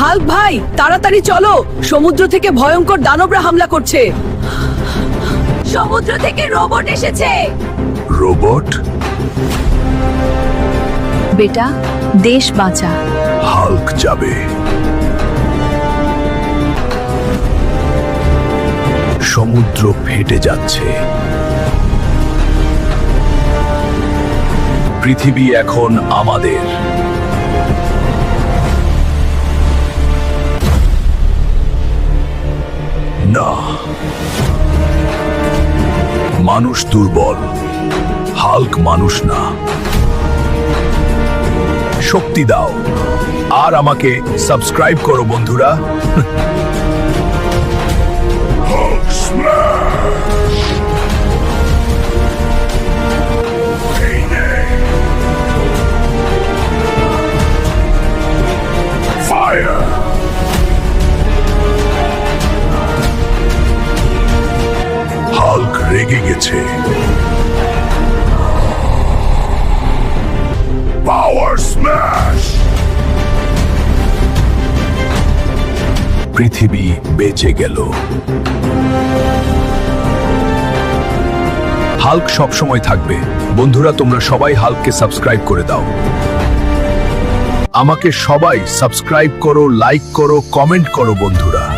Hulk ভাই, তাড়াতাড়ি চলো, সমুদ্র থেকে ভয়ঙ্কর দানবরা হামলা করছে। সমুদ্র থেকে রোবট এসেছে। রোবট? বেটা, দেশ বাঁচা। হাল্ক যাবে। সমুদ্র ফেটে যাচ্ছে। পৃথিবী এখন আমাদের। না, মানুষ দুর্বল, হাল্ক মানুষ না। শক্তি দাও আর আমাকে সাবস্ক্রাইব করো বন্ধুরা। Hulk smash! Fire! হাল্ক রেগে গেছে। পাওয়ার স্ম্যাশ! পৃথিবী বেঁচে গেল। হাল্ক সবসময় থাকবে। বন্ধুরা, তোমরা সবাই হাল্ককে সাবস্ক্রাইব করে দাও। আমাকে সবাই সাবস্ক্রাইব করো, লাইক করো, কমেন্ট করো বন্ধুরা।